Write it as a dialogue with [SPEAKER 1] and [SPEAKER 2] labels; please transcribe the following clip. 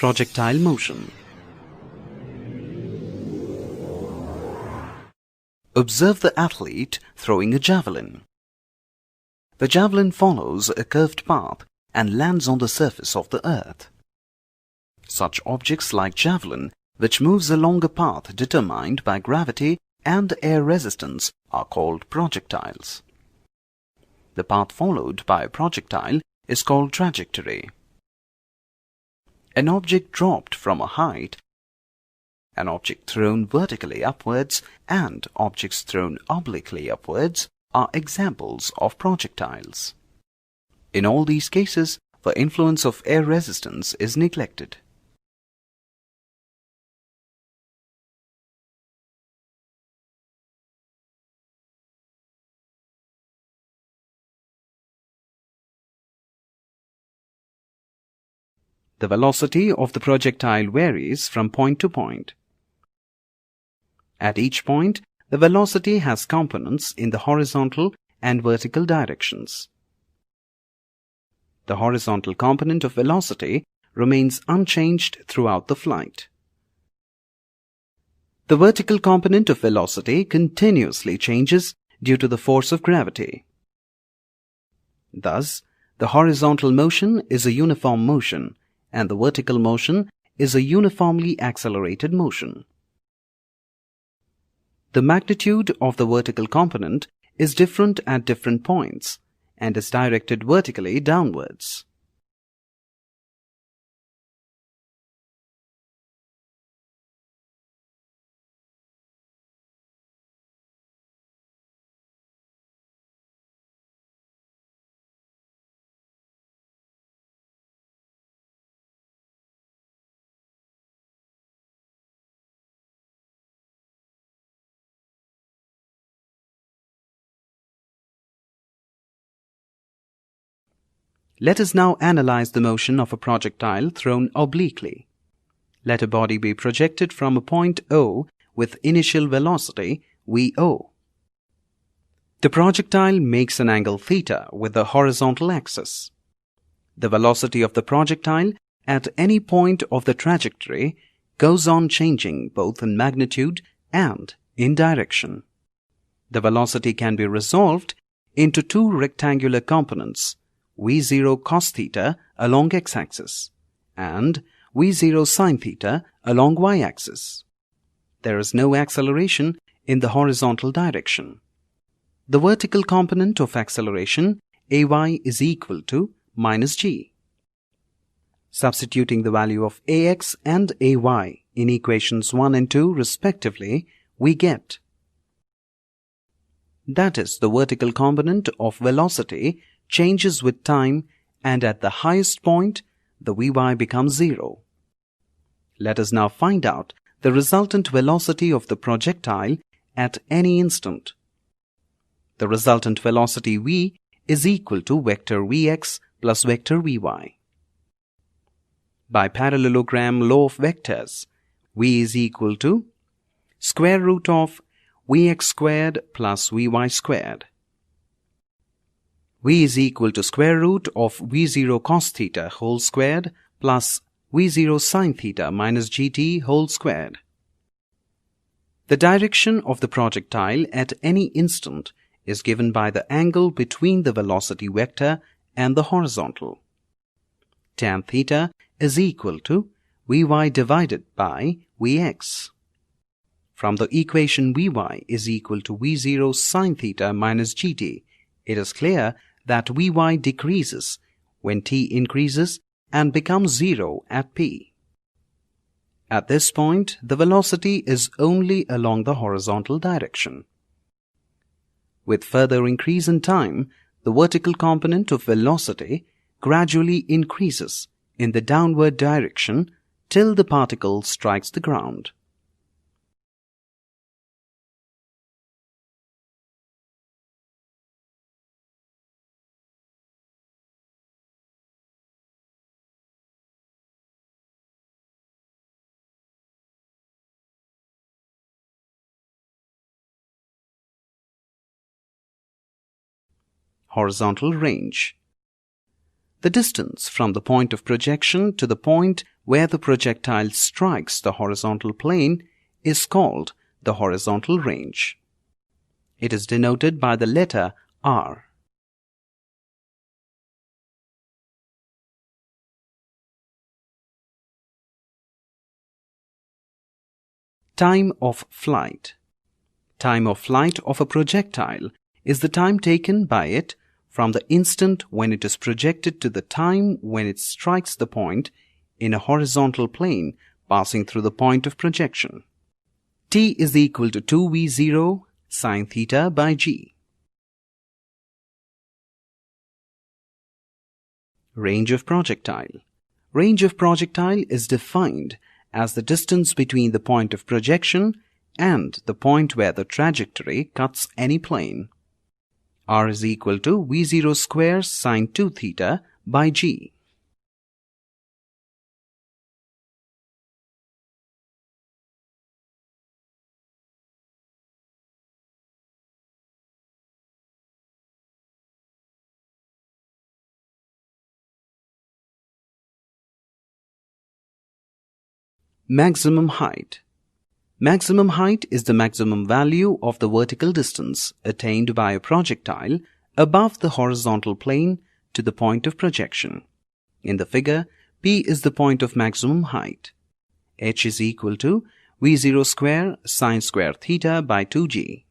[SPEAKER 1] Projectile motion. Observe the athlete throwing a javelin. The javelin follows a curved path and lands on the surface of the earth. Such objects like javelin, which moves along a path determined by gravity and air resistance, are called projectiles. The path followed by a projectile is called trajectory. An object dropped from a height, an object thrown vertically upwards, and objects thrown obliquely upwards are examples of projectiles. In all these cases, the influence of air resistance is neglected. The velocity of the projectile varies from point to point. At each point, the velocity has components in the horizontal and vertical directions. The horizontal component of velocity remains unchanged throughout the flight. The vertical component of velocity continuously changes due to the force of gravity. Thus, the horizontal motion is a uniform motion, and the vertical motion is a uniformly accelerated motion. The magnitude of the vertical component is different at different points and is directed vertically downwards. Let us now analyze the motion of a projectile thrown obliquely. Let a body be projected from a point O with initial velocity VO. The projectile makes an angle theta with the horizontal axis. The velocity of the projectile at any point of the trajectory goes on changing both in magnitude and in direction. The velocity can be resolved into two rectangular components, V0 cos theta along x-axis and V0 sin theta along y-axis. There is no acceleration in the horizontal direction. The vertical component of acceleration AY is equal to minus g. Substituting the value of AX and AY in equations 1 and 2 respectively, we get that is, the vertical component of velocity changes with time, and at the highest point, the Vy becomes 0. Let us now find out the resultant velocity of the projectile at any instant. The resultant velocity v is equal to vector vx plus vector vy. By parallelogram law of vectors, v is equal to square root of vx squared plus vy squared. V is equal to square root of V0 cos theta whole squared plus V0 sin theta minus gt whole squared. The direction of the projectile at any instant is given by the angle between the velocity vector and the horizontal. Tan theta is equal to Vy divided by Vx. From the equation Vy is equal to V0 sin theta minus gt, it is clear that Vy decreases when t increases and becomes 0 at p. At this point, the velocity is only along the horizontal direction. With further increase in time, the vertical component of velocity gradually increases in the downward direction till the particle strikes the ground. Horizontal range. The distance from the point of projection to the point where the projectile strikes the horizontal plane is called the horizontal range. It is denoted by the letter R. Time of flight. Time of flight of a projectile is the time taken by it from the instant when it is projected to the time when it strikes the point in a horizontal plane passing through the point of projection. T is equal to 2v0 sine theta by g. Range of projectile. Range of projectile is defined as the distance between the point of projection and the point where the trajectory cuts any plane. R is equal to v0 square sine 2 theta by g. Maximum height. Maximum height is the maximum value of the vertical distance attained by a projectile above the horizontal plane to the point of projection. In the figure, P is the point of maximum height. H is equal to v0 square sine square theta by 2g.